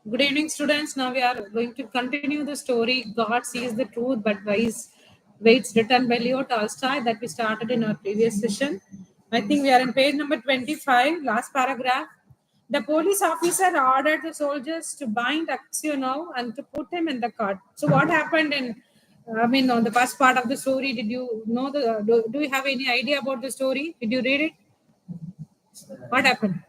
Good evening, students. Now we are going to continue the story God Sees the Truth but Waits, written by Leo Tolstoy, that we started in our previous session. I think we are in page number 25, last paragraph. The police officer ordered the soldiers to bind Aksionov and to put him in the cart. So, what happened on the first part of the story? Did you know do you have any idea about the story? Did you read it? What happened?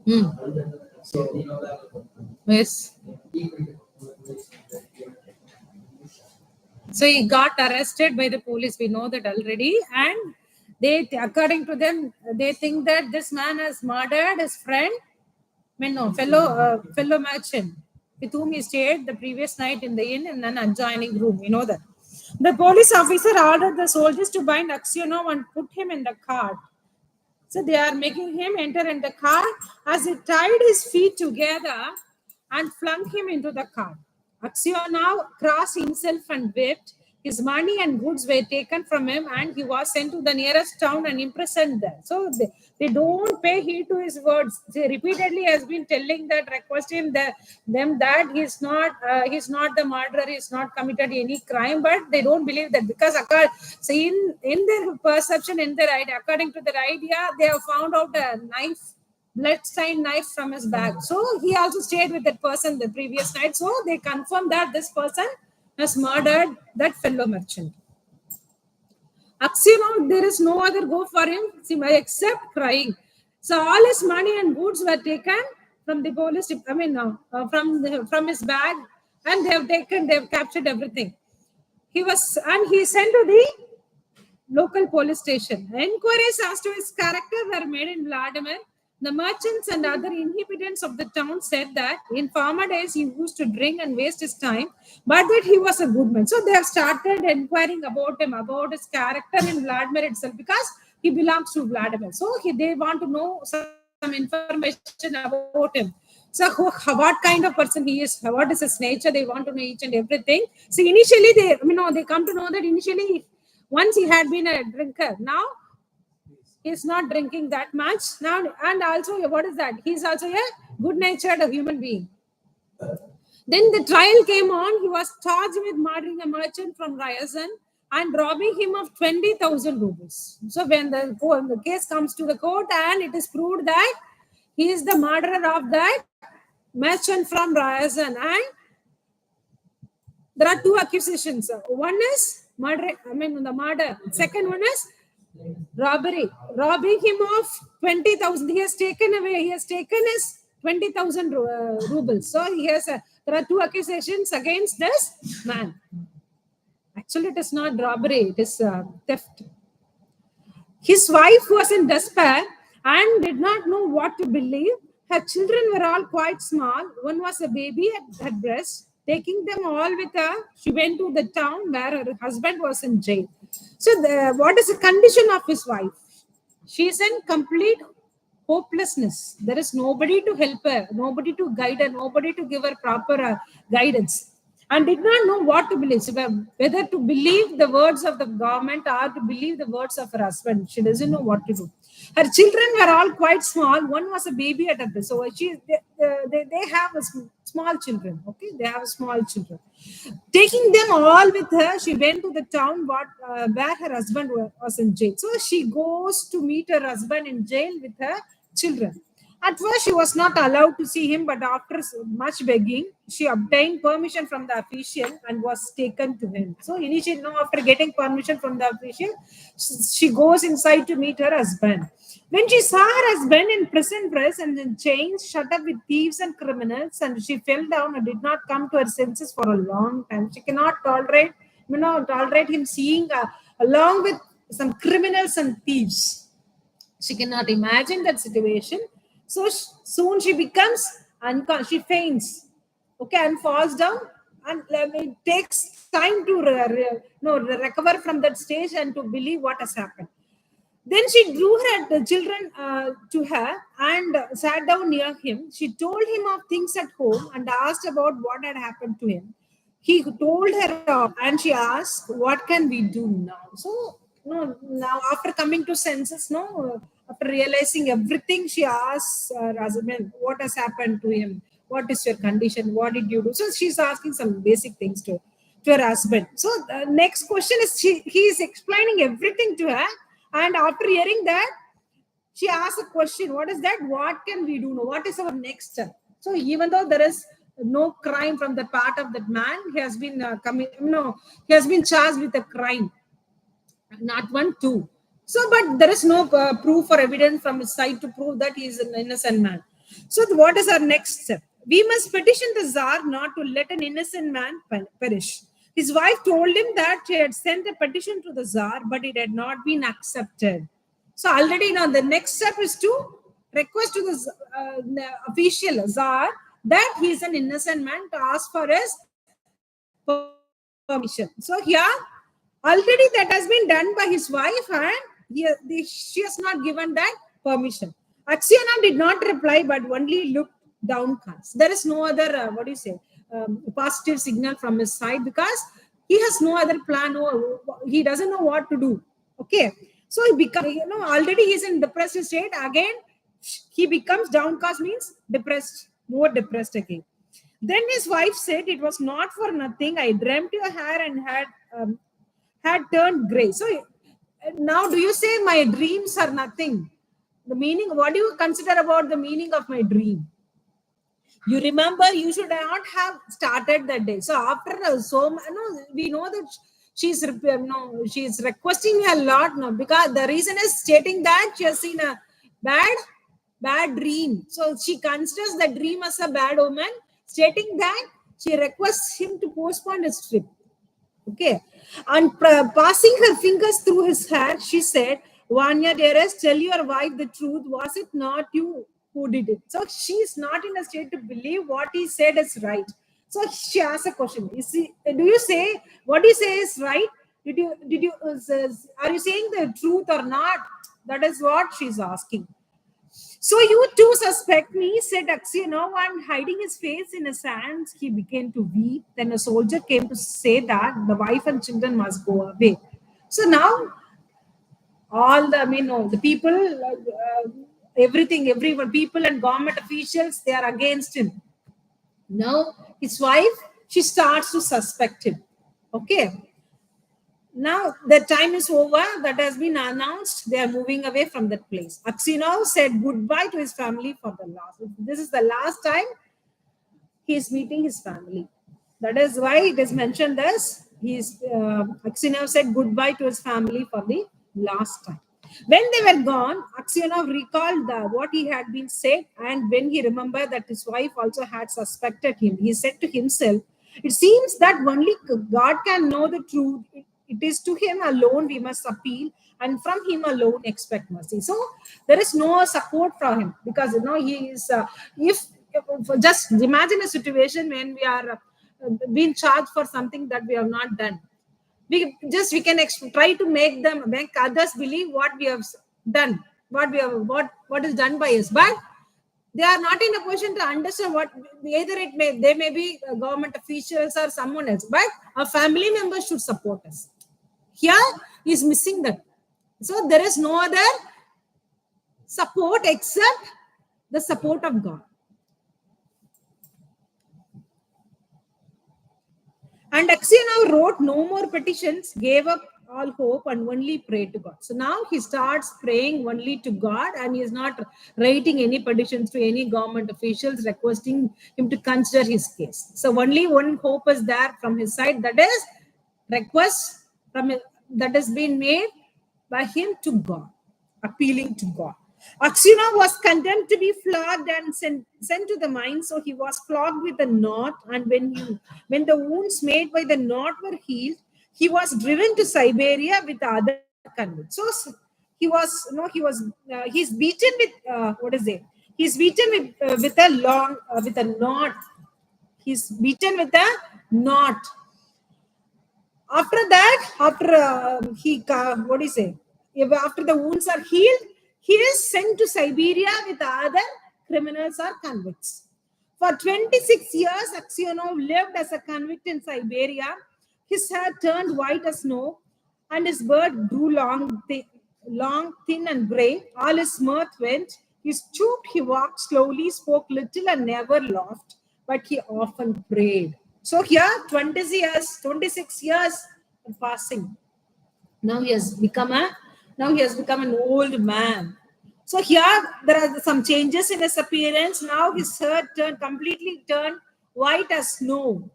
Hmm. Yes. So he got arrested by the police. We know that already, and according to them, they think that this man has murdered his friend, fellow merchant, with whom he stayed the previous night in the inn in an adjoining room. We know that. The police officer ordered the soldiers to bind Aksionov and put him in the cart. So they are making him enter in the car as he tied his feet together and flung him into the car. Aksionov crossed himself and wept. His money and goods were taken from him and he was sent to the nearest town and imprisoned there. So they don't pay heed to his words. He repeatedly has been telling that, requesting them that he's not the murderer, he's not committed any crime, but they don't believe that because so in their perception, in their idea, according to their idea, they have found out a blood-stained knife from his bag. So he also stayed with that person the previous night. So they confirm that this person has murdered that fellow merchant. Aksionov, there is no other go for him except crying. So all his money and goods were taken from the police. From his bag, and they have captured everything. He sent to the local police station. Enquiries as to his character were made in Vladimir. The merchants and other inhabitants of the town said that in former days he used to drink and waste his time, but that he was a good man. So they have started inquiring about him, about his character in Vladimir itself, because he belongs to Vladimir. So they want to know some information about him. So what kind of person he is, what is his nature, they want to know each and everything. So initially they come to know that initially once he had been a drinker. Now he's not drinking that much now, and also what is that? He's also a good-natured human being. Then the trial came on. He was charged with murdering a merchant from Ryazan and robbing him of 20,000 rupees. So when the case comes to the court and it is proved that he is the murderer of that merchant from Ryazan, and there are two accusations. One is murder. The murder. Second one is robbery. Robbing him of 20,000. He has taken away. He has taken his 20,000 rubles. So there are two accusations against this man. Actually, it is not robbery. It is theft. His wife was in despair and did not know what to believe. Her children were all quite small. One was a baby at her breast. Taking them all with her, she went to the town where her husband was in jail. So, what is the condition of his wife? She is in complete hopelessness. There is nobody to help her, nobody to guide her, nobody to give her proper guidance, and did not know what to believe. So whether to believe the words of the government or to believe the words of her husband. She doesn't know what to do. Her children were all quite small. One was a baby at her breast. So they have small children. Okay, they have small children. Taking them all with her, she went to the town where her husband was in jail. So she goes to meet her husband in jail with her children. At first, she was not allowed to see him, but after much begging, she obtained permission from the official and was taken to him. So initially, after getting permission from the official, she goes inside to meet her husband. When she saw her husband in prison dress and in chains, shut up with thieves and criminals, and she fell down and did not come to her senses for a long time. She cannot tolerate him seeing along with some criminals and thieves. She cannot imagine that situation. So soon she becomes unconscious. She faints, and falls down, and it takes time to recover from that stage and to believe what has happened. Then she drew her children to her and sat down near him. She told him of things at home and asked about what had happened to him. He told her, and she asked, "What can we do now?" So no, now after coming to senses, no, after realizing everything, she asks her husband, what has happened to him? What is your condition? What did you do? So she's asking some basic things to her husband. So the next question is he is explaining everything to her, and after hearing that, she asks a question. What is that? What can we do now? What is our next step? So even though there is no crime from the part of that man, he has been he has been charged with a crime, not one, two. So, but there is no proof or evidence from his side to prove that he is an innocent man. So, what is our next step? We must petition the Tsar not to let an innocent man perish. His wife told him that she had sent a petition to the Tsar, but it had not been accepted. So, already now the next step is to request to the official Tsar that he is an innocent man to ask for his permission. So, here already that has been done by his wife, and she has not given that permission. Aksionov did not reply but only looked downcast. There is no other, positive signal from his side because he has no other plan. No, he doesn't know what to do. Okay. So he becomes, already he's in depressed state. Again, he becomes downcast, means depressed, more depressed again. Then his wife said, "It was not for nothing. I dreamt your hair and had turned gray." So now, do you say my dreams are nothing? The meaning, what do you consider about the meaning of my dream? You remember, you should not have started that day. So after we know that she's requesting a lot now, because the reason is stating that she has seen a bad dream. So she considers the dream as a bad omen, stating that she requests him to postpone his trip. Okay. And passing her fingers through his hair, she said, "Vanya, dearest, tell your wife the truth. Was it not you who did it?" So she's not in a state to believe what he said is right. So she asks a question. Do you say what you say is right? Are you saying the truth or not? That is what she's asking. "So you too suspect me," said Aksionov, and hiding his face in his hands, he began to weep. Then a soldier came to say that the wife and children must go away. So now all the people, everyone, people and government officials, they are against him. Now his wife, she starts to suspect him. Okay. Now the time is over. That has been announced. They are moving away from that place. Aksionov said goodbye to his family for the last. This is the last time he is meeting his family. That is why it is mentioned as Aksionov said goodbye to his family for the last time. When they were gone, Aksionov recalled what he had been said, and when he remembered that his wife also had suspected him, he said to himself, "It seems that only God can know the truth. It is to him alone we must appeal, and from him alone expect mercy." So there is no support from him, because he is. If just imagine a situation when we are being charged for something that we have not done. We can try to make others believe what we have done, what is done by us, but they are not in a position to understand what. Either they may be government officials or someone else, but our family members should support us. Here is missing that. So there is no other support except the support of God. And Aksionov wrote no more petitions, gave up all hope, and only prayed to God. So now he starts praying only to God, and he is not writing any petitions to any government officials requesting him to consider his case. So only one hope is there from his side, that is request that has been made by him to God, appealing to God. Aksionov was condemned to be flogged and sent to the mine. So he was flogged with a knot, and when the wounds made by the knot were healed, he was driven to Siberia with other convicts. So he's beaten with what is it? He's beaten with a long with a knot. He's beaten with a knot. After that, after after the wounds are healed, he is sent to Siberia with other criminals or convicts. For 26 years, Aksionov lived as a convict in Siberia. His hair turned white as snow, And his beard grew long, thin, and grey. All his mirth went. He stooped, he walked slowly, spoke little, and never laughed, but he often prayed. So here, 20 years, 26 years passing. Now he has become an old man. So here there are some changes in his appearance. Now his hair completely turned white as snow.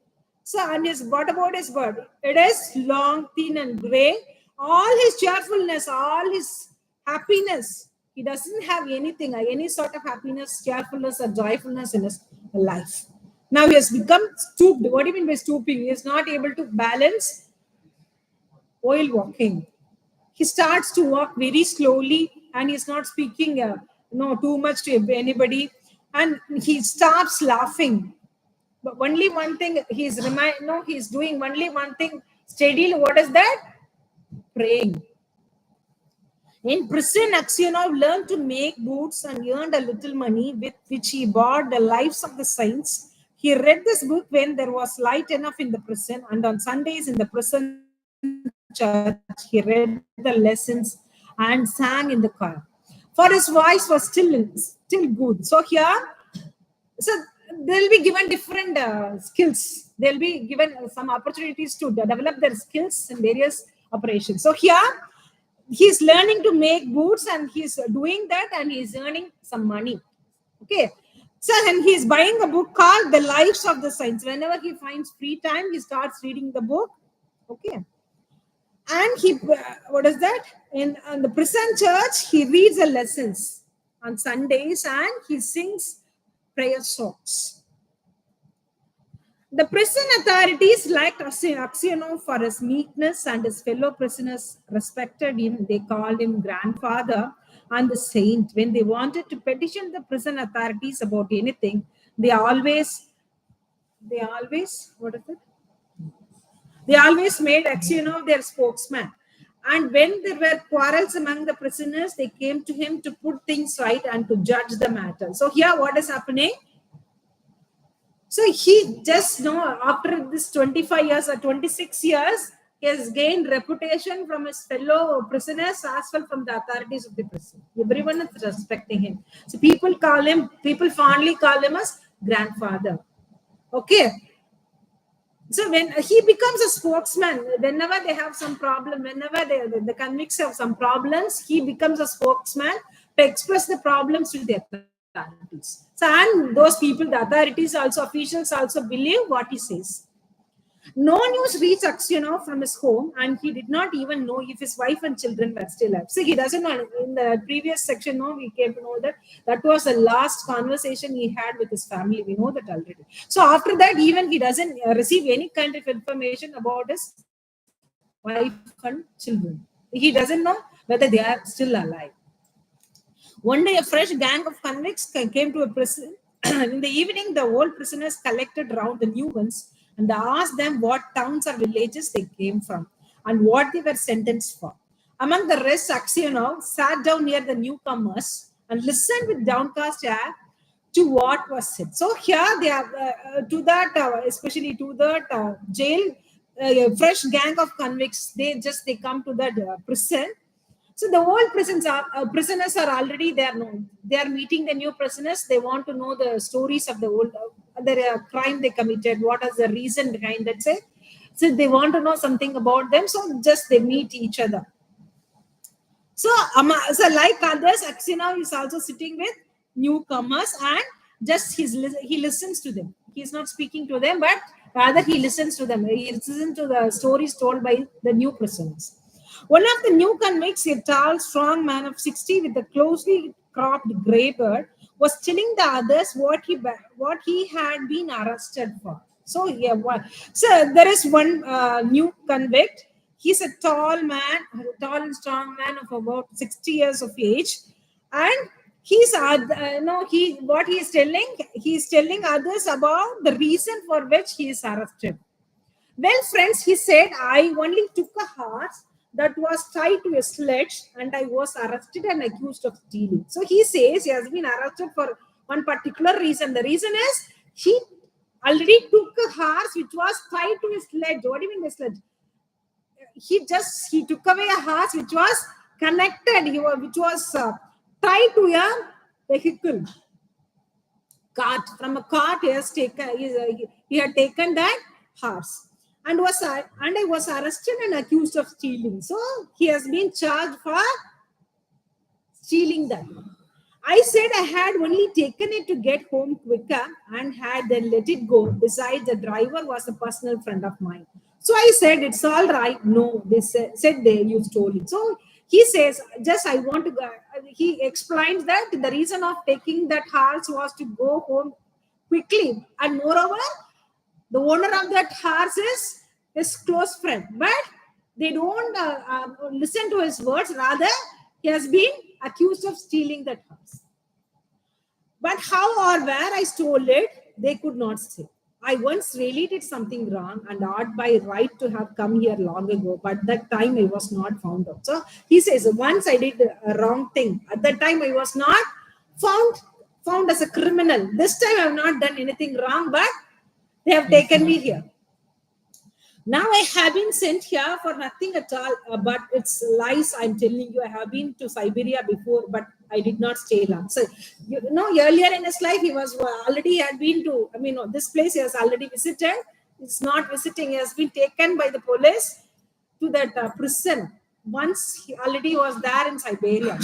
So, and what about his body? It is long, thin, and gray. All his cheerfulness, all his happiness, he doesn't have anything, any sort of happiness, cheerfulness, or joyfulness in his life. Now he has become stooped. What do you mean by stooping? He is not able to balance while walking. He starts to walk very slowly, and he's not speaking too much to anybody, and he stops laughing. But only one thing he's doing only one thing steadily. What is that? Praying. In prison, Aksionov learned to make boots and earned a little money with which he bought the lives of the saints. He read this book when there was light enough in the prison, and on Sundays in the prison church, he read the lessons and sang in the choir. For his voice was still good. So here, they'll be given different skills. They'll be given some opportunities to develop their skills in various operations. So here, he's learning to make boots, and he's doing that, and he's earning some money. Okay. So, and he's buying a book called The Lives of the Saints. Whenever he finds free time, he starts reading the book. Okay. And he, what is that? In the prison church, he reads the lessons on Sundays, and he sings prayer songs. The prison authorities liked Aksionov for his meekness, and his fellow prisoners respected him. They called him grandfather and the saint. When they wanted to petition the prison authorities about anything, they always what is it? They always made Aksionov their spokesman. And when there were quarrels among the prisoners, they came to him to put things right and to judge the matter. So here, what is happening? So he just after this 25 years or 26 years, he has gained reputation from his fellow prisoners as well from the authorities of the prison. Everyone is respecting him. So people fondly call him as grandfather. Okay. So when he becomes a spokesman, whenever they have some problem, whenever the convicts have some problems, he becomes a spokesman to express the problems to the authorities. So, and those people, the authorities also, officials also believe what he says. No news reached Aksionov from his home, and he did not even know if his wife and children were still alive. So he doesn't know. In the previous section, we came to know that was the last conversation he had with his family. We know that already. So after that, even he doesn't receive any kind of information about his wife and children. He doesn't know whether they are still alive. One day, a fresh gang of convicts came to a prison. In the evening, the old prisoners collected around the new ones and asked them what towns or villages they came from and what they were sentenced for. Among the rest, Aksionov sat down near the newcomers and listened with downcast eye to what was said. So here they are especially to that jail, fresh gang of convicts. They come to that prison. So the old prisoners are already there. They are meeting the new prisoners. They want to know the stories of the old crime they committed. What is the reason behind that? So they want to know something about them. So just they meet each other. So like others, Aksionov is also sitting with newcomers and just he listens to them. He's not speaking to them, but rather he listens to them. He listens to the stories told by the new prisoners. One of the new convicts, a tall, strong man of 60 with a closely cropped grey beard, was telling the others what he had been arrested for. So there is one new convict. He's a tall and strong man of about 60 years of age, and he's telling others about the reason for which he is arrested. Well, friends, he said, I only took a horse that was tied to a sledge and I was arrested and accused of stealing. So he says he has been arrested for one particular reason. The reason is he already took a horse which was tied to a sledge. What do you mean the sledge? he took away a horse which was connected, which was tied to a vehicle. Cart. From a cart, he had taken that horse and I was arrested and accused of stealing. So he has been charged for stealing that. I said I had only taken it to get home quicker and had then let it go. Besides, the driver was a personal friend of mine. So I said, it's all right. No, they said you stole it. So he says, just I want to go. He explains that the reason of taking that horse was to go home quickly. And moreover, the owner of that horse is his close friend. But they don't listen to his words. Rather, he has been accused of stealing that horse. But how or where I stole it, they could not say. I once really did something wrong and ought by right to have come here long ago, but that time I was not found out. So he says, once I did a wrong thing. At that time I was not found as a criminal. This time I have not done anything wrong, but they have taken me here. Now I have been sent here for nothing at all, but it's lies I'm telling you. I have been to Siberia before, but I did not stay long. So, earlier in his life, he was already had been to, this place he has already visited. It's not visiting. He has been taken by the police to that prison. Once he already was there in Siberia.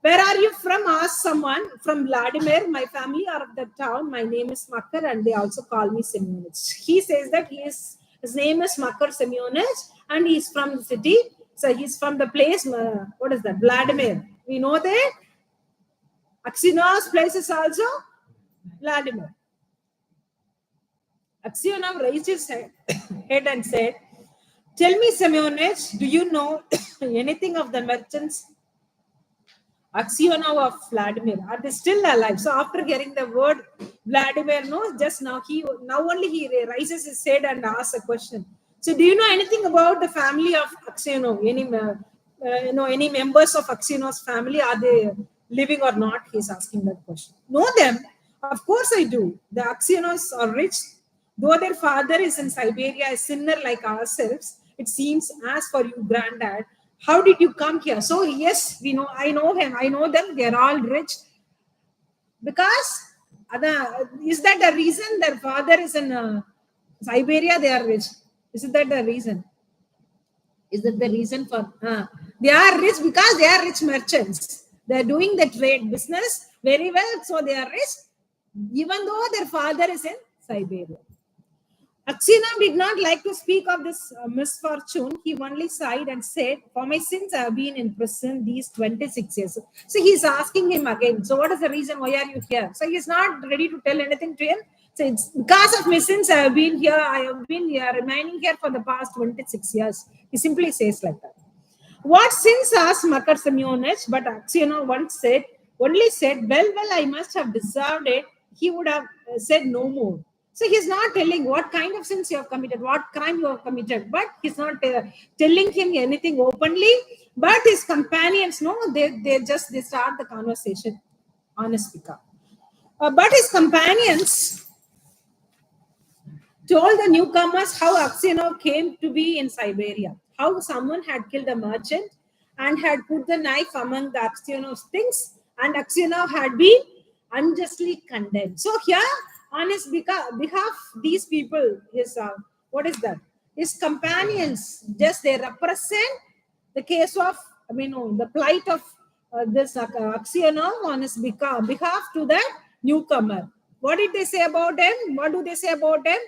Where are you from? Asked someone. From Vladimir. My family are of that town. My name is Makar and they also call me Semyonich. He says that his name is Makar Semyonich and he's from the city. So he's from the place, what is that? Vladimir. We know that. Aksionov's place is also Vladimir. Aksionov raised his head and said, tell me, Semyonich, do you know anything of the merchants Aksionov of Vladimir? Are they still alive? So after hearing the word Vladimir, just now only he raises his head and asks a question. So do you know anything about the family of Aksionov? Any members of Aksionov's family, are they living or not? He's asking that question. Know them? Of course I do. The Aksionovs are rich. Though their father is in Siberia, a sinner like ourselves, it seems. As for you, granddad, how did you come here? So yes, I know him. I know them. They're all rich. Because is that the reason their father is in Siberia? They are rich. Isn't that the reason? Is that the reason for? They are rich because they are rich merchants. They are doing the trade business very well. So they are rich, even though their father is in Siberia. Aksionov did not like to speak of this misfortune. He only sighed and said, for my sins, I have been in prison these 26 years. So he's asking him again, so what is the reason? Why are you here? So he's not ready to tell anything to him. So it's because of my sins, I have been here. I have been here, remaining here for the past 26 years. He simply says like that. What sins? Asked Makar Semyonich, but Aksionov only said, well, I must have deserved it. He would have said no more. So he's not telling what kind of sins you have committed, what crime you have committed, but he's not telling him anything openly. But his companions, they start the conversation on a speaker. But his companions told the newcomers how Aksionov came to be in Siberia, how someone had killed a merchant and had put the knife among the Aksionov's things, and Aksionov had been unjustly condemned. So here, on his behalf, these people, his his companions, they represent the case of, the plight of this Aksionov on his behalf to the newcomer. What did they say about him? What do they say about him?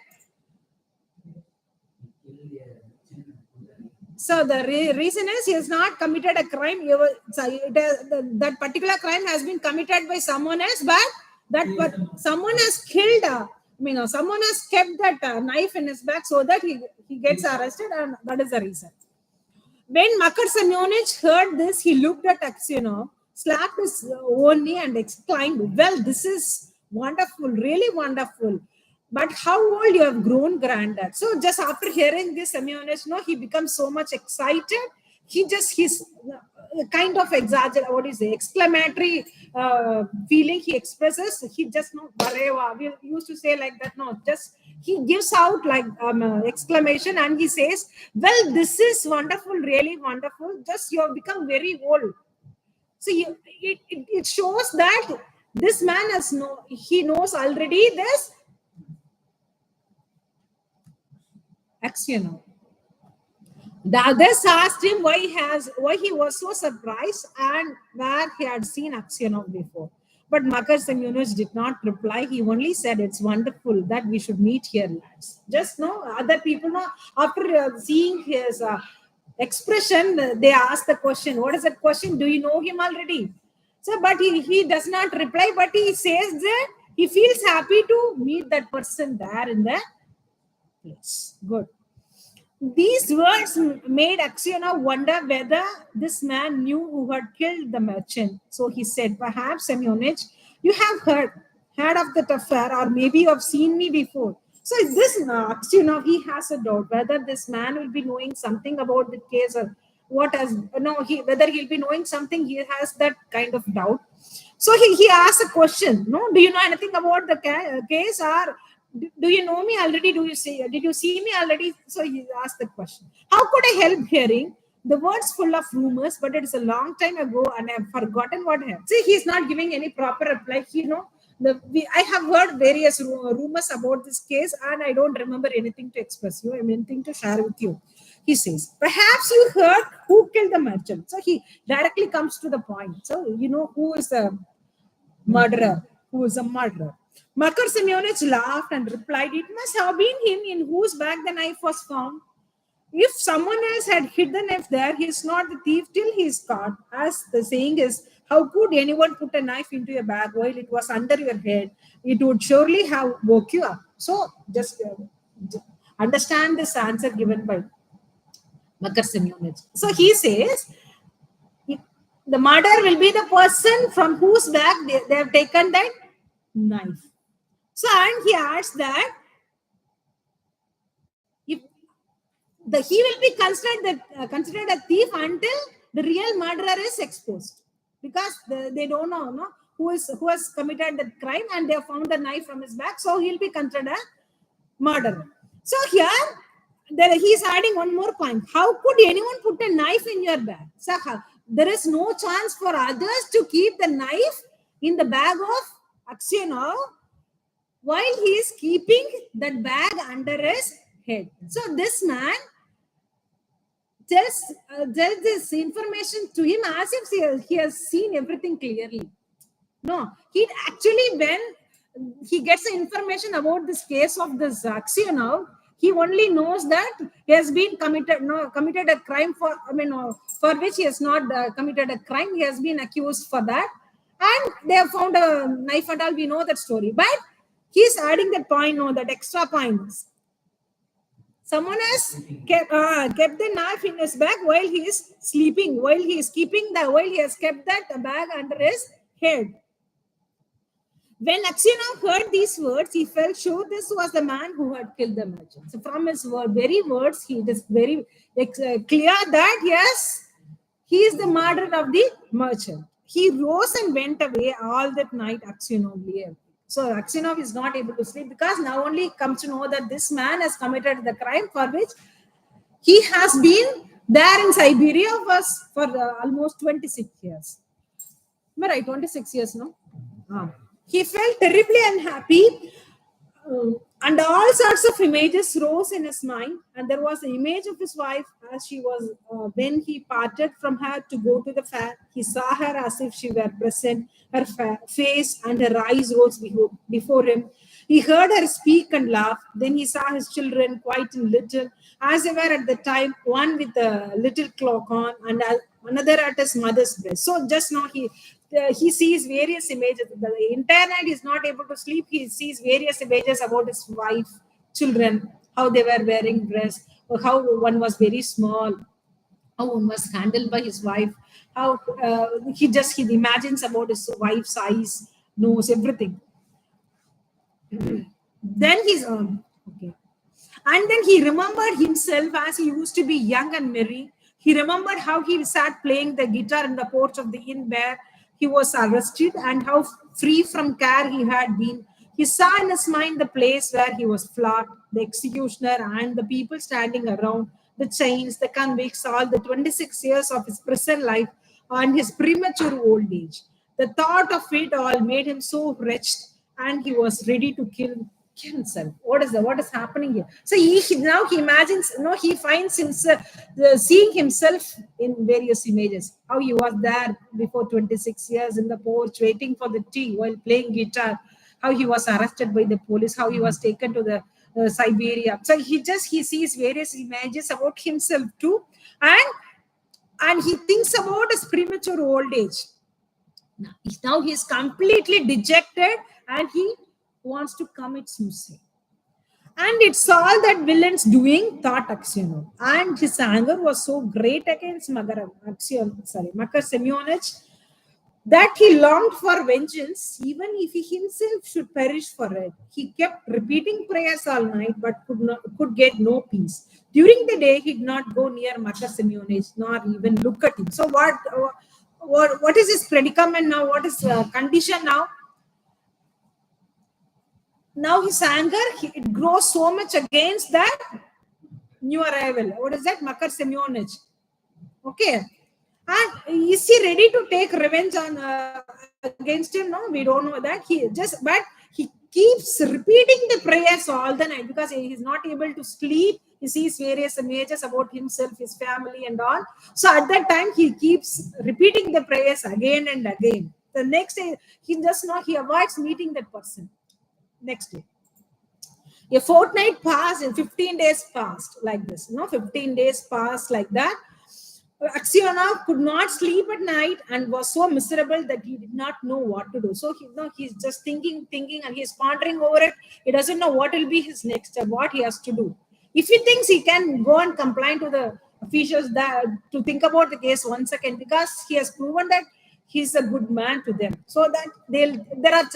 So the reason is he has not committed a crime. That particular crime has been committed by someone else, but someone has killed. Someone has kept that knife in his back so that he gets arrested, and that is the reason. When Makar Semyonich heard this, he looked at Aksionov, slapped his own knee, and exclaimed, "Well, this is wonderful, really wonderful. But how old you have grown, granddad." So just after hearing this, Semyonich, he becomes so much excited. He's kind of exaggerated, exclamatory feeling he expresses. He just, Bareva. We used to say like that, he gives out like exclamation, and he says, well, this is wonderful, really wonderful. Just you have become very old. So it shows that this man he knows already this axiom. The others asked him why he was so surprised and where he had seen Aksionov before. But Makar Semyonovich did not reply. He only said, "It's wonderful that we should meet here, lads." Just know, other people know, after seeing his expression, they asked the question. What is that question? Do you know him already? So, but he does not reply, but he says that he feels happy to meet that person there in the place. Good. These words made Aksionov wonder whether this man knew who had killed the merchant. So he said, perhaps, Semyonich, you have heard of that affair, or maybe you have seen me before. So this Aksionov, he has a doubt whether this man will be knowing something about the case, or what has whether he'll be knowing something. He has that kind of doubt. So he asks a question. No, do you know anything about the case, or do you know me already? Did you see me already? So he asked the question. How could I help hearing the words full of rumors? But it is a long time ago, and I've forgotten what happened. See, he's not giving any proper reply. I have heard various rumors about this case, and I don't remember anything to express you. I have anything to share with you. He says, perhaps you heard who killed the merchant. So he directly comes to the point. So you know who is the murderer? Who is a murderer? Makar Semyonich laughed and replied, it must have been him in whose bag the knife was found. If someone else had hid the knife there, he is not the thief till he is caught. As the saying is, how could anyone put a knife into your bag while it was under your head? It would surely have woke you up. So just understand this answer given by Makar Semyonich. So he says, the murderer will be the person from whose bag they have taken that knife. So, and he adds that if he will be considered a thief until the real murderer is exposed, because they don't know who has committed the crime, and they have found the knife from his bag, so he'll be considered a murderer. So here he is adding one more point. How could anyone put a knife in your bag? So there is no chance for others to keep the knife in the bag of Aksionov while he is keeping that bag under his head. So this man tells this information to him as if he has seen everything clearly. No, he actually, when he gets the information about this case of this Aksionov, he only knows that he has been committed a crime for which he has not committed a crime. He has been accused for that, and they have found a knife and all. We know that story, but he's adding that point, that extra points. Someone has kept the knife in his bag while he is sleeping, while he has kept that bag under his head. When Aksionov heard these words, he felt sure this was the man who had killed the merchant. So from his very words, he is very clear that yes, he is the murderer of the merchant. He rose and went away all that night. Aksionov lay. So Aksionov is not able to sleep because now only comes to know that this man has committed the crime for which he has been there in Siberia for almost 26 years. Am I right? 26 years, no? He felt terribly unhappy, and all sorts of images rose in his mind. And there was the image of his wife as she was when he parted from her to go to the fair. He saw her as if she were present. Her face and her eyes rose before him. He heard her speak and laugh. Then he saw his children, quite little, as they were at the time, one with a little cloak on and another at his mother's breast. So just now he sees various images. The entire night he's not able to sleep. He sees various images about his wife, children, how they were wearing dress, or how one was very small, how one was handled by his wife, how he imagines about his wife's eyes, nose, everything. Then he's okay. And then he remembered himself as he used to be young and merry. He remembered how he sat playing the guitar in the porch of the inn where he was arrested, and how free from care he had been. He saw in his mind the place where he was flogged, the executioner, and the people standing around, the chains, the convicts, all the 26 years of his prison life and his premature old age. The thought of it all made him so wretched, and he was ready to kill himself. What is happening here? So now he imagines, he finds himself seeing himself in various images. How he was there before 26 years in the porch waiting for the tea while playing guitar, how he was arrested by the police, how he was taken to the Siberia. So he sees various images about himself too, and he thinks about his premature old age. Now he is completely dejected and he wants to commit suicide. And it's all that villain's doing, thought Aksionov. And his anger was so great against Makar Semyonich that he longed for vengeance, even if he himself should perish for it. He kept repeating prayers all night, but could get no peace. During the day, he did not go near Makar Semyonich, nor even look at him. So what is his predicament now? What is condition now? Now his anger, it grows so much against that new arrival. What is that? Makar Semyonich. Okay. And is he ready to take revenge on against him? No, we don't know that. But he keeps repeating the prayers all the night because he is not able to sleep. He sees various images about himself, his family, and all. So at that time, he keeps repeating the prayers again and again. The next day, he avoids meeting that person. Next day, a fortnight passed and 15 days passed like this. 15 days passed like that. Aksionov could not sleep at night and was so miserable that he did not know what to do. So he's just thinking, and he's pondering over it. He doesn't know what will be his next step, what he has to do. If he thinks he can go and complain to the officials to think about the case once again, because he has proven that he's a good man to them, so that there are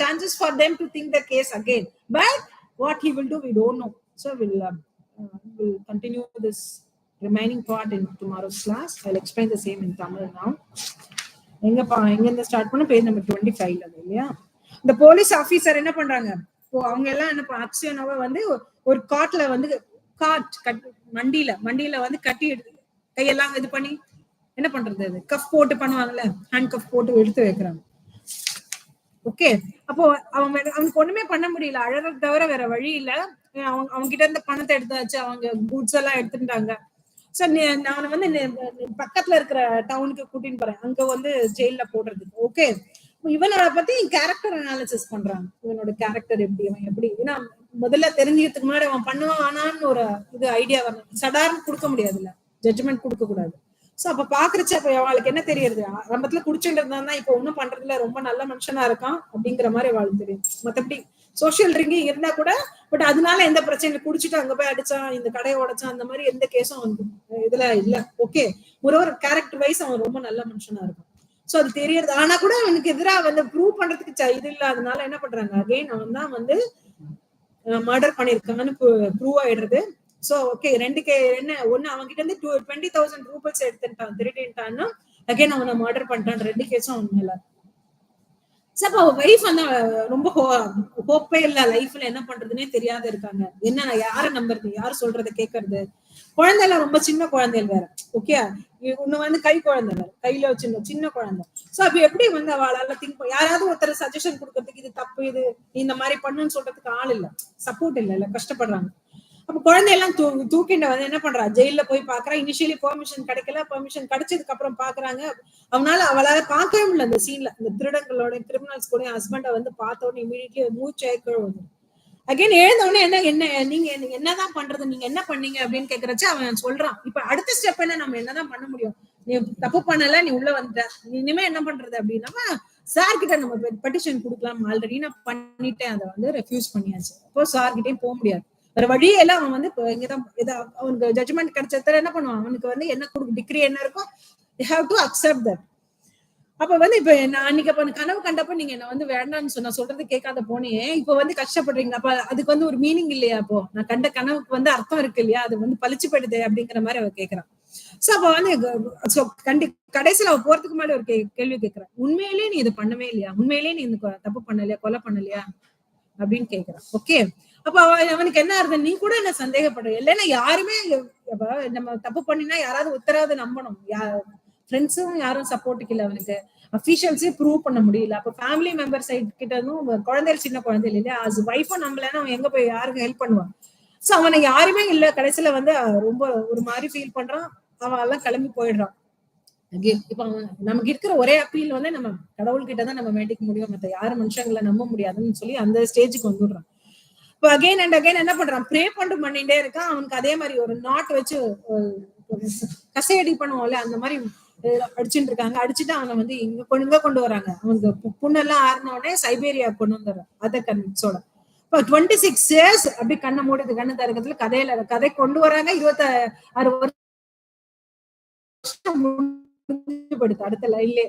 chances for them to think the case again. But what he will do, we don't know. So we'll continue this remaining part in tomorrow's class. I'll explain the same in Tamil now. எங்க start பண்ண page number 25 இல்லையா? இந்த police officer என்ன பண்றாங்க, அவங்க எல்லாம் என்ன அக்ஷயனோவை வந்து ஒரு காட்ல வந்து மண்டியில வந்து கட்டி கையெல்லாம் இது பண்ணி என்ன பண்றது, அது கஃப் போட்டு பண்ணுவாங்கல்ல, ஹேண்ட் கஃப் போட்டு எடுத்து வைக்கிறாங்க. ஓகே, அப்போ அவனுக்கு ஒண்ணுமே பண்ண முடியல, அழறது தவிர வேற வழி இல்ல. அவங்க கிட்ட இருந்த பணத்தை எடுத்தாச்சு, அவங்க குட்ஸ் எல்லாம் எடுத்துட்டாங்க. சோ நான் வந்து பக்கத்துல இருக்கிற டவுனுக்கு கூட்டின்னு போறேன், அங்க வந்து ஜெயில போடுறதுக்கு. ஓகே, இவனோட பத்தி கேரக்டர் அனாலிசிஸ் பண்றாங்க. இவனோட கேரக்டர் எப்படி ஏன்னா முதல்ல தெரிஞ்சுக்கிறதுக்கு முன்னாடி அவன் பண்ணுவான் ஆனான்னு ஒரு இது ஐடியா வரணும். சடார்னு கொடுக்க முடியாதுல்ல, ஜட்ஜ்மெண்ட் கொடுக்க கூடாது. சோ அப்ப பாக்குறச்ச அப்ப அவளுக்கு என்ன தெரியுது, ஆரம்பத்துல குடிச்சுட்டு இருந்தா இப்ப ஒண்ணும் பண்றதுல ரொம்ப நல்ல மனுஷனா இருக்கான் அப்படிங்கிற மாதிரி அவளுக்கு தெரியும். மத்தபடி சோசியல் ட்ரிங்கிங் இருந்தா கூட, பட் அதனால எந்த பிரச்சனையும் குடிச்சிட்டு அங்க போய் அடிச்சான், இந்த கடையை உடைச்சான், அந்த மாதிரி எந்த கேஸும் வந்து இதுல இல்ல. ஓகே, ஒரு கேரக்டர் வைஸ் அவன் ரொம்ப நல்ல மனுஷனா இருக்கும். சோ அது தெரியறது. ஆனா கூட அவனுக்கு எதிராக வந்து ப்ரூவ் பண்றதுக்கு இது இல்ல. அதனால என்ன பண்றாங்க, அகைன் அவன் தான் வந்து மர்டர் பண்ணிருக்காங்கன்னு ப்ரூவ் ஆயிடுறது. சோ ஓகே, என்ன ஒண்ணு அவங்க கிட்ட இருந்து 20,000 ரூபல்ஸ் எடுத்துட்டான், திருடிட்டான்னா அகைன் அவனை மர்டர் பண்ணிட்டான். 2 கேஸும் அவன் மேல. அப்ப வைஃப் வந்து ரொம்ப ஹோப்பே இல்ல, லைஃப்ல என்ன பண்றதுன்னே தெரியாத இருக்காங்க. என்ன யார நம்புறது, யாரு சொல்றதை கேட்கறது. குழந்தை எல்லாம் ரொம்ப சின்ன குழந்தைகள் வேற. ஓகே, ஒண்ணு வந்து கை குழந்தை வேற, கையில வச்சு சின்ன குழந்தை. சோ அப்ப எப்படி வந்து அவளால யாராவது ஒருத்தர் சஜஷன் கொடுக்கறதுக்கு, இது தப்பு, இது இந்த மாதிரி பண்ணுன்னு சொல்றதுக்கு ஆள் இல்ல, சப்போர்ட் இல்ல, கஷ்டப்படுறாங்க. அப்ப குழந்தையெல்லாம் தூக்கிண்ட வந்து என்ன பண்றா, ஜெயில போய் பாக்குறா. இனிஷியலி பெர்மிஷன் கிடைக்கல, பெர்மிஷன் கிடைச்சதுக்கு அப்புறம் பாக்குறாங்க. அவளால பார்க்கவே முடியல அந்த சீன்ல. இந்த திருடங்களோட கிரிமினல்ஸ் கூட ஹஸ்பண்ட வந்து பார்த்த உடனே இமீடியட்லி மூச்சு அகைன் எழுந்த உடனே என்ன நீங்க என்னதான் பண்றது, நீங்க என்ன பண்ணீங்க அப்படின்னு கேக்குறச்சு அவன் சொல்றான். இப்ப அடுத்த ஸ்டெப் என்ன, நம்ம என்னதான் பண்ண முடியும், நீ தப்பு பண்ணல, நீ உள்ள வந்துட்ட, நீ இனிமே என்ன பண்றது அப்படின்னா சார் கிட்ட நம்ம பெட்டிஷன் கொடுக்கலாம். ஆல்ரெடி நான் பண்ணிட்டேன், அதை வந்து ரெஃப்யூஸ் பண்ணியாச்சு. அப்போ சார் கிட்டயும் போக முடியாது, வேற வழியே எல்லாம். அவன் வந்து இங்கதான் அவனுக்கு ஜட்ஜ்மெண்ட் கிடைச்சத என்ன பண்ணுவான், அவனுக்கு வந்து என்ன டிகிரி என்ன இருக்கும், you have to accept that. அப்ப வந்து இப்ப நான் அன்னைக்கு அப்ப கனவு கண்டப்ப நீங்க என்ன வந்து வேண்டாம்னு சொல்றது கேட்காத போனே, இப்ப வந்து கஷ்டப்படுறீங்க. அப்ப அதுக்கு வந்து ஒரு மீனிங் இல்லையா, அப்போ நான் கண்ட கனவுக்கு வந்து அர்த்தம் இருக்கு இல்லையா, அது வந்து பழிச்சு போயிடுது அப்படிங்கிற மாதிரி அவ கேட்கறான். சோ அப்ப வந்து கடைசியில அவ போறதுக்கு முன்னாடி ஒரு கேள்வி கேட்கறான், உண்மையிலேயே நீ இது பண்ணவே இல்லையா, உண்மையிலேயே நீ இந்த தப்பு பண்ணலையா, கொலை பண்ணலையா, அப்படின்னு கேக்குறான். ஓகே, அப்ப அவனுக்கு என்ன அர்த்தம், நீ கூட என்ன சந்தேகப்படுற இல்லைன்னா யாருமே நம்ம தப்பு பண்ணினா யாராவது உத்தரவாத நம்பணும், ஃப்ரெண்ட்ஸும் யாரும் சப்போர்ட்டுக்கு இல்ல அவனுக்கு, அபிஷியல்ஸே ப்ரூவ் பண்ண முடியல. அப்ப ஃபேமிலி மெம்பர் சைட் கிட்ட இருந்தும் குழந்தைகள் சின்ன குழந்தைகள் இல்லையா, அது ஒய்ஃபும் நம்பலன்னா அவன் எங்க போய் யாருக்கு ஹெல்ப் பண்ணுவான். சோ அவனை யாருமே இல்ல, கடைசியில வந்து ரொம்ப ஒரு மாதிரி ஃபீல் பண்றான், அவன் எல்லாம் கிளம்பி போயிடுறான். இப்ப நமக்கு இருக்கிற ஒரே அப்பீல் வந்து நம்ம கடவுள் கிட்டதான் நம்ம வேண்டிக்க முடியும், மத்த யாரும் மனுஷங்களை நம்ப முடியாதுன்னு சொல்லி அந்த ஸ்டேஜுக்கு வந்துடுறான். இப்ப அகைன் அண்ட் அகைன் என்ன பண்றான், ப்ரே பண்ணிட்டே இருக்கான். அவனுக்கு அதே மாதிரி ஒரு நாட் வச்சு கசையடி பண்ணுவோம்ல, அந்த மாதிரி அடிச்சுட்டு இருக்காங்க. அடிச்சுட்டு அவனை வந்து இங்க கொண்டு வராங்க. அவனுக்கு புண்ணெல்லாம் ஆறின உடனே சைபேரியா கொண்டு வந்துடுறான் அதர் கன்விக்ஸோட. இப்ப 26 years அப்படி கண்ணை மூடுது, கண்ணு தரக்கத்துல கதை கொண்டு வராங்க. 26 வருஷம் முடிஞ்சு போயிடுது. அடுத்த லைன்ல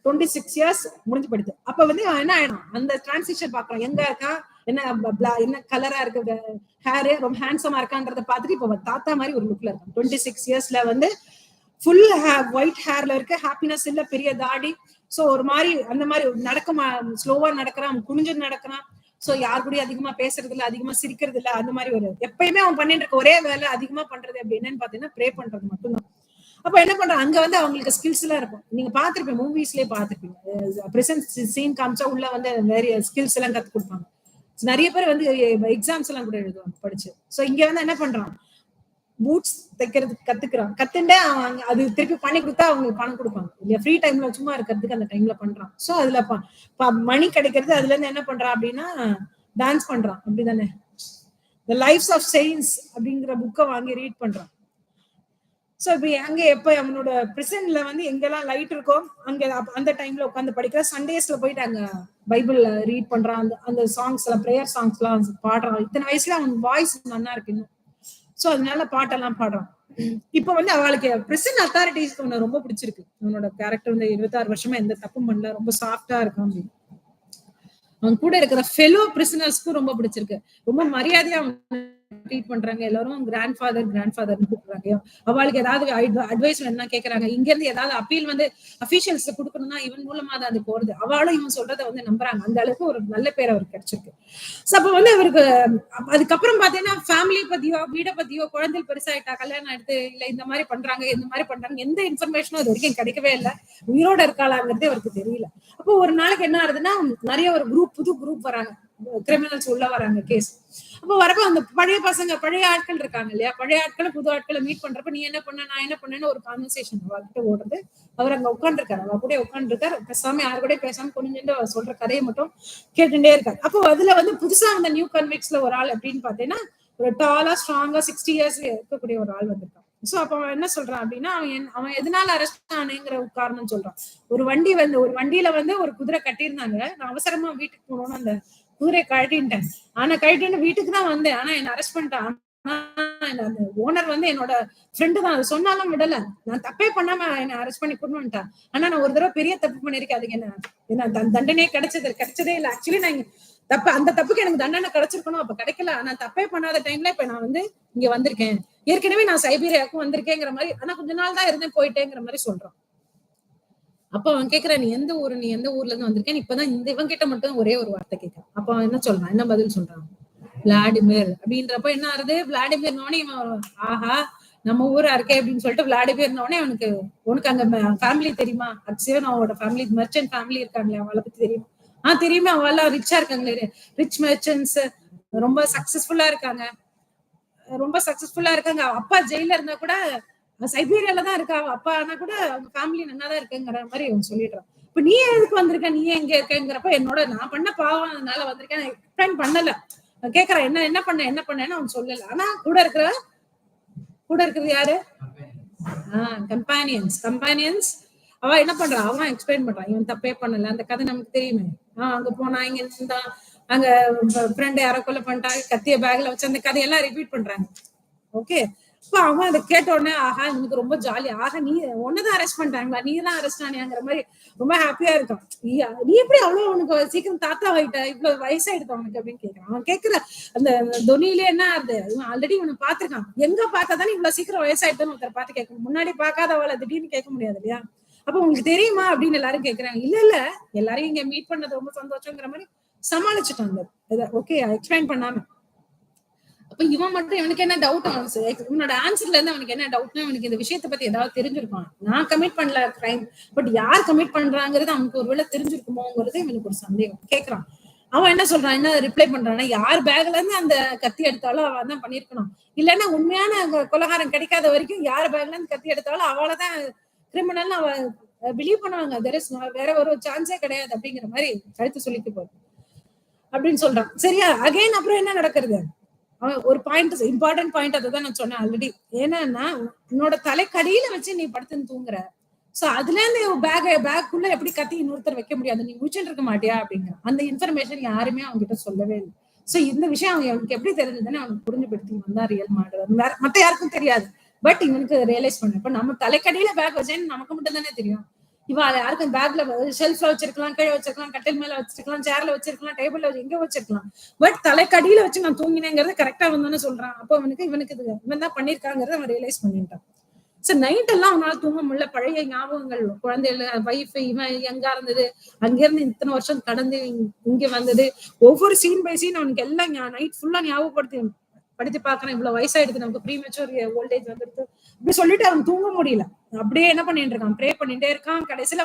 26 years முடிஞ்சு போயிடுது. அப்ப வந்து என்ன ஆயிடும், அந்த டிரான்சிஷன் பாக்குறோம், எங்க இருக்கா, என்ன கலரா இருக்கு ஹேரு, ரொம்ப ஹேண்ட்ஸமா இருக்கான்றத பார்த்துட்டு இப்ப தாத்தா மாதிரி ஒரு லுக்ல இருக்கும். 26 yearsல வந்து ஃபுல் ஒயிட் ஹேர்ல இருக்கு, ஹாப்பினஸ் இல்ல, பெரிய தாடி. சோ ஒரு மாதிரி அந்த மாதிரி ஸ்லோவா நடக்கிறான், குனிஞ்சு நடக்கிறான். சோ யாரு கூட அதிகமா பேசுறது இல்ல, அதிகமா சிரிக்கிறது இல்ல. அந்த மாதிரி ஒரு எப்பயுமே அவன் பண்ணிட்டு இருக்க ஒரே வேலை அதிகமா பண்றது அப்படி என்னன்னு பாத்தீங்கன்னா ப்ரே பண்றது மட்டும்தான். அப்ப என்ன பண்றான், அங்க வந்து அவங்களுக்கு ஸ்கில்ஸ் எல்லாம் இருக்கும், நீங்க பாத்திருப்பீங்க, மூவிஸ்லயே பாத்திருப்பீங்க, பிரசன்ட் சீன் காமிச்சா உள்ள வந்து நிறைய ஸ்கில்ஸ் எல்லாம் கத்து கொடுப்பாங்க. நிறைய பேர் வந்து எக்ஸாம்ஸ் எல்லாம் கூட எழுதுவாங்க படிச்சு. சோ இங்க வந்து என்ன பண்றான், பூட்ஸ் தைக்கிறதுக்கு கத்துக்கிறான். கத்துட்டு அவன் அது திருப்பி பண்ணி கொடுத்தா அவங்களுக்கு பணம் கொடுப்பாங்க இல்லையா, ஃப்ரீ டைம்ல சும்மா இருக்கிறதுக்கு அந்த டைம்ல பண்றான். சோ அதுல மணி கிடைக்கிறது, அதுல இருந்து என்ன பண்றான் அப்படின்னா டான்ஸ் பண்றான். அப்படிதானே, தி லைஃப்ஸ் ஆஃப் செயின்ஸ் அப்படிங்கிற புக்கை வாங்கி ரீட் பண்றான். சோ இப்ப அங்க எப்ப அவனோட பிரசன்ட்ல வந்து எங்கெல்லாம் லைட் இருக்கோ அங்க அந்த டைம்ல உட்காந்து படிக்கிற, சண்டேஸ்ல போயிட்டு அங்க பைபிள் ரீட் பண்றான். அந்த சாங்ஸ் எல்லாம், பிரேயர் சாங்ஸ் எல்லாம் பாடுறான். இத்தனை வயசுல அவன் வாய்ஸ் நல்லா இருக்கு இன்னும். சோ அதனால பாட்டெல்லாம் பாடுறான். இப்ப வந்து அவளுக்கு பிரசன்ட் அத்தாரிட்டிஸ் ரொம்ப பிடிச்சிருக்கு. அவனோட கேரக்டர் வந்து 26 வருஷமா எந்த தப்பும் பண்ணல, ரொம்ப சாஃப்டா இருக்கான். அவன் கூட இருக்கிற ஃபெலோ பிரிசனர்ஸ்க்கும் ரொம்ப பிடிச்சிருக்கு, ரொம்ப மரியாதையா ட்ரீட் பண்றாங்க. எல்லாரும் கிராண்ட் ஃபாதர் கூப்பிடுறாங்க. அவளுக்கு ஏதாவது அட்வைஸ் வேணும்னா கேக்குறாங்க. இங்க இருந்து ஏதாவது அப்பீல் வந்து அபிஷியல்ஸ் கொடுக்கணும்னா இவன் மூலமா தான் அது போறது. அவளும் இவன் சொல்றதை வந்து நம்புறாங்க. அந்த அளவுக்கு ஒரு நல்ல பேர் அவருக்கு கிடைச்சிருக்கு. சோ அப்ப வந்து அவருக்கு அதுக்கப்புறம் பாத்தீங்கன்னா ஃபேமிலி பத்தியோ, வீடை பத்தியோ, குழந்தை பெருசாயிட்டா, கல்யாணம் எடுத்து இல்ல இந்த மாதிரி பண்றாங்க எந்த இன்ஃபர்மேஷனும் அது வரைக்கும் கிடைக்கவே இல்லை. உயிரோட இருக்காளாங்கிறதே அவருக்கு தெரியல. அப்போ ஒரு நாளைக்கு என்ன ஆகுதுன்னா, நிறைய ஒரு புது குரூப் வராங்க, கிரிமினல்ஸ் உள்ள வராங்க கேஸ். அப்ப வரப்ப அந்த பழைய ஆட்கள் இருக்காங்க இல்லையா, பழைய ஆட்களை புது ஆட்களை மீட் பண்றப்ப நீ என்ன பண்ண, நான் என்ன பண்ணேன்னு ஒரு கான்வர்சேஷன் அவர்கிட்ட ஓடுறது. அவர் அங்க உட்காந்துருக்காரு, அவ கூட உட்காந்துருக்காரு, பேசாம யாரு கூட பேசாம கொஞ்சம் சொல்ற கதையை மட்டும் கேட்டுட்டே இருக்காரு. அப்போ அதுல வந்து புதுசா அந்த நியூ கன்விக்ஸ்ல ஒரு ஆள் அப்படின்னு பாத்தீங்கன்னா ஒரு டாலா ஸ்ட்ராங்கா 60 years இருக்கக்கூடிய ஒரு ஆள் வந்திருக்கான். சோ அப்ப அவன் என்ன சொல்றான் அப்படின்னா, அவன் எதனால அரெஸ்ட் ஆனேங்கிற காரணம் சொல்றான். ஒரு வண்டியில வந்து ஒரு குதிரை கட்டியிருந்தாங்க, நான் அவசரமா வீட்டுக்கு போகணும்னு அந்த குதிரை கழட்டின்ட்டேன். ஆனா கழட்டின்னு வீட்டுக்கு தான் வந்தேன், ஆனா என்ன அரெஸ்ட் பண்ணிட்டான். அந்த ஓனர் வந்து என்னோட ஃப்ரெண்டு தான், அது சொன்னாலும் விடல. நான் தப்பே பண்ணாம என்ன அரெஸ்ட் பண்ணி கொண்டு வந்துட்டான். ஆனா நான் ஒரு தடவை பெரிய தப்பு பண்ணிருக்கேன், அதுக்கு என்ன தண்டனையே கிடைச்சதே இல்லை. ஆக்சுவலி நான் அந்த தப்புக்கு எனக்கு தண்டனை கிடைச்சிருக்கணும், அப்ப கிடைக்கல. ஆனா தப்பே பண்ணாத டைம்ல இப்ப நான் வந்து இங்க வந்திருக்கேன். ஏற்கனவே நான் சைபீரியாவுக்கும் வந்திருக்கேங்கிற மாதிரி, ஆனா கொஞ்ச நாள் தான் இருந்தேன், போயிட்டேங்கிற மாதிரி சொல்றான். அப்ப அவன் கேக்குறான், நீ எந்த ஊர்ல இருந்து வந்திருக்கேன், இப்பதான் இவன் கிட்ட மட்டும் ஒரே ஒரு வார்த்தை கேட்கிறான். அப்ப அவன் என்ன சொல்றான், என்ன பதில் சொல்றான், விளாடிமிர் அப்படின்றப்ப என்ன ஆறுது, விளாடிமிர் நோனே ஆஹா நம்ம ஊரா இருக்கே அப்படின்னு சொல்லிட்டு விளாடிமிர் நோனே உனக்கு அங்க ஃபேமிலி தெரியுமா, அக்ஷயன் அவனோட ஃபேமிலி மெர்ச்சன்ட் ஃபேமிலி இருக்காங்களே, அவளை பத்தி தெரியுமா? தெரியுமே, அவ எல்லாம் ரிச்சா இருக்காங்களே, ரிச் மெர்ச்சன்ட்ஸ், ரொம்ப சக்சஸ்ஃபுல்லா இருக்காங்க. அப்பா ஜெயில இருந்தா கூட சைபீரியால தான் இருக்கா அப்பா, ஆனா கூட அவங்க ஃபேமிலி நல்லாதான் இருக்குங்கிற மாதிரி அவன் சொல்லிடுறான். இப்ப நீ எதுக்கு வந்திருக்க, நீ எங்க இருக்கங்கிறப்ப நான் பண்ண பாவம் அதனால வந்திருக்கேன், எக்ஸ்பிளைன் பண்ணல. கேக்குறேன் என்ன பண்ணேன்னு அவன் சொல்லல. ஆனா கூட இருக்கிறது யாரு, கம்பானியன்ஸ். அவ என்ன பண்றா, அவன் எக்ஸ்பிளைன் பண்றான், இவன் தப்பே பண்ணல, அந்த கதை நமக்கு தெரியுமே. அங்க போனா இங்க இருந்தா, அங்க ஃப்ரெண்ட் யாரோ கொலை பண்ணிட்டா, கத்திய பேக்ல வச்சு அந்த கதையெல்லாம் ரிப்பீட் பண்றாங்க. ஓகே, இப்ப அவன் அதை கேட்ட உடனே ஆஹா எனக்கு ரொம்ப ஜாலி, ஆஹா நீ ஒன்னதான் அரெஸ்ட் பண்ணிட்டாங்களா, நீ தான் அரெஸ்ட் ஆனியாங்கிற மாதிரி ரொம்ப ஹாப்பியா இருக்கான். நீ எப்படி அவ்வளவு உனக்கு சீக்கிரம் தாத்தா ஆயிட்ட, இவ்வளவு வயசாயிடுது அவனுக்கு அப்படின்னு கேட்கிறான். அவன் கேட்கிற அந்த தொனியிலே என்ன ஆகுது, இவன் ஆல்ரெடி இவனை பாத்துருக்கான், எங்க பார்த்தாதானே இவ்வளவு சீக்கிரம் வயசாயிட்டுன்னு ஒருத்தர் பார்த்து கேட்கணும், முன்னாடி பார்க்காதவளை திடீர்னு கேட்க முடியாது இல்லையா. அப்ப உங்களுக்கு தெரியுமா அப்படின்னு எல்லாரும் கேட்கறாங்க. இல்ல எல்லாரையும் இங்க மீட் பண்ணது ரொம்ப சந்தோஷங்கிற மாதிரி சமாளிச்சுட்டான். ஓகே எக்ஸ்பிளைன் பண்ணாம. அப்ப இவன் மட்டும் இவனுக்கு என்ன டவுட், இவனோட ஆன்சர்ல இருந்து அவனுக்கு என்ன டவுட்னா, இவனுக்கு இந்த விஷயத்தை பத்தி ஏதாவது தெரிஞ்சிருப்பான். நான் கமிட் பண்ணல கிரைம், பட் யார் கமிட் பண்றாங்கிறது அவனுக்கு ஒருவேளை தெரிஞ்சிருக்குமோங்கிறது இவனுக்கு ஒரு சந்தேகம். கேக்குறான். அவன் என்ன சொல்றான், என்ன ரிப்ளை பண்றான்னா, யார் பேக்ல இருந்து அந்த கத்தி எடுத்தாலும் அவன் தான் பண்ணிருக்கணும். இல்லைன்னா உண்மையான கொலகாரம் கிடைக்காத வரைக்கும் யார் பேக்ல இருந்து கத்தி எடுத்தாலும் அவளதான் கிரிமினல் அவன் பிலீவ் பண்ணுவாங்க. வேற ஒரு சான்ஸே கிடையாது அப்படிங்கிற மாதிரி கருத்து சொல்லிட்டு போகுது அப்படின்னு சொல்றான். சரியா? அகைன் அப்புறம் என்ன நடக்கிறது, ஒரு பாயிண்ட், இம்பார்ட்டன்ட் பாயிண்ட், அதுதான் நான் சொன்னேன் ஆல்ரெடி. ஏன்னா உன்னோட தலைக்கடியில வச்சு நீ படுத்துன்னு தூங்குற. சோ அதுல இருந்து பேக்குள்ள எப்படி கத்தி இன்னொருத்தர் வைக்க முடியாது, நீ முடிச்சுட்டு இருக்க மாட்டியா அப்படிங்கிற அந்த இன்ஃபர்மேஷன் யாருமே அவங்க கிட்ட சொல்லவே இல்லை. சோ இந்த விஷயம் அவனுக்கு எப்படி தெரிஞ்சதுன்னு அவனுக்கு புரிஞ்சுபடுத்தி வந்தா ரியல் மாடல். மத்த யாருக்கும் தெரியாது, பட் இவனுக்கு ரியலைஸ் பண்ண. இப்ப நம்ம தலைக்கடியில பேக் வச்சேன்னு நமக்கு மட்டும் தானே தெரியும். இவ யாருக்கும் பேக்ல ஷெல்ஃப்ல வச்சிருக்கலாம், கீழே வச்சிருக்கலாம், கட்டில் மேல வச்சிருக்கலாம், சேர்ல வச்சிருக்கலாம், டேபிள்ல எங்க வச்சிருக்கலாம், பட் தலைக்கடியில வச்சு நான் தூங்கினேங்கிறது கரெக்டா வந்தானே சொல்றான். அப்போ இவனுக்கு இவன் தான் பண்ணிருக்காங்கிறத அவன் ரியலைஸ் பண்ணிட்டான். சோ நைட் எல்லாம் அவனால தூங்க முடியல. பழைய ஞாபகங்கள், குழந்தைகள், வைஃப், இவன் எங்கா இருந்தது, அங்கிருந்து இத்தனை வருஷம் கடந்து இங்க வந்தது, ஒவ்வொரு சீன் பை சீன் அவனுக்கு எல்லாம் நைட் ஃபுல்லா ஞாபகப்படுத்தி பாக்குறான். இவ்வளவு வயசாயிடுது, நமக்கு ப்ரீமெச்சூர் ஓல்டேஜ் வந்துருக்கு இப்படி சொல்லிட்டு அவன் தூங்க முடியல. அப்படியே என்ன பண்ணிட்டு இருக்கான், ப்ரே பண்ணிட்டே இருக்கான். கடைசியில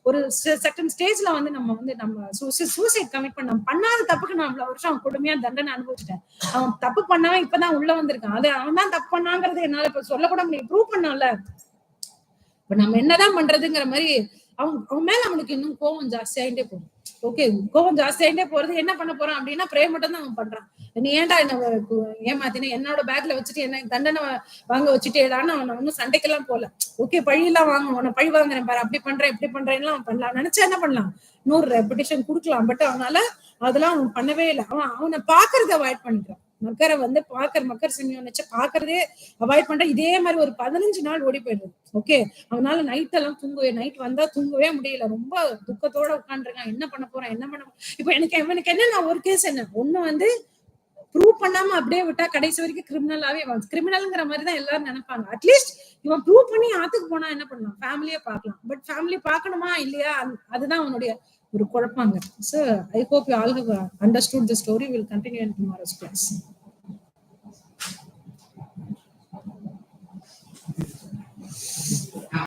ஒரு செகண்ட் ஸ்டேஜ்ல நம்ம சூசைட் கமிட் பண்ணாத தப்புக்கு நான் அவ்வளவு வருஷம் அவன் கொடுமையா தண்டனை அனுபவிச்சிட்டேன். அவன் தப்பு பண்ணவன் இப்பதான் உள்ள வந்திருக்கான். அது அவன் தான் தப்பு பண்ணாங்கிறது என்னால இப்ப சொல்லக்கூட முடியும், ப்ரூவ் பண்ணல. இப்ப நம்ம என்னதான் பண்றதுங்கிற மாதிரி அவன் மேல அவனுக்கு இன்னும் கோவம் ஜாஸ்தியாயிட்டே போகும். ஓகே, கோவம் ஜாஸ்தியாயிட்டே போறது. என்ன பண்ண போறான் அப்படின்னா, ப்ரே மட்டும் தான் அவன் பண்றான். நீ ஏன்டா என்ன ஏமாத்தின, என்னோட பேக்ல வச்சுட்டு என்ன தண்டனை வாங்க வச்சுட்டேடான்னு அவனை ஒன்னும் சண்டைக்கெல்லாம் போல. ஓகே, பழியெல்லாம் வாங்க, உன்னை பழி வாங்குறேன் பாரு, அப்படி பண்றேன் இப்படி பண்றேன்னு அவன் பண்ணலாம். நினைச்சா என்ன பண்ணலாம், 100 ரெபுடேஷன் கொடுக்கலாம். பட் அவனால அதெல்லாம் அவன் பண்ணவே இல்லை. அவனை பாக்குறத அவாய்ட் பண்ணிக்கிறான். மக்கர் சிமியோன் வச்சு பாக்குறதே அவாய்ட் பண்ற. இதே மாதிரி ஒரு 15 நாள் ஓடி போயிடுது. ஓகே, அவனால நைட் எல்லாம் நைட் வந்தா தூங்கவே முடியல. ரொம்ப துக்கத்தோட உட்காந்துருக்கான். என்ன பண்ண போறான், என்ன பண்ண. இப்ப எனக்கு என்ன ஒரு கேஸ் என்ன ஒண்ணு ப்ரூவ் பண்ணாம அப்படியே விட்டா கடைசி வரைக்கும் கிரிமினலாவே கிரிமினல்ங்கிற மாதிரி தான் எல்லாரும் நினைப்பாங்க. அட்லீஸ்ட் இவன் ப்ரூவ் பண்ணி ஆத்துக்கு போனா என்ன பண்ணலாம், ஃபேமிலியே பார்க்கலாம். பட் ஃபேமிலி பார்க்கணுமா இல்லையா, அதுதான் அவனுடைய ஒரு குழப்பாங்க. So I hope you all have understood the story. We'll continue in tomorrow's class.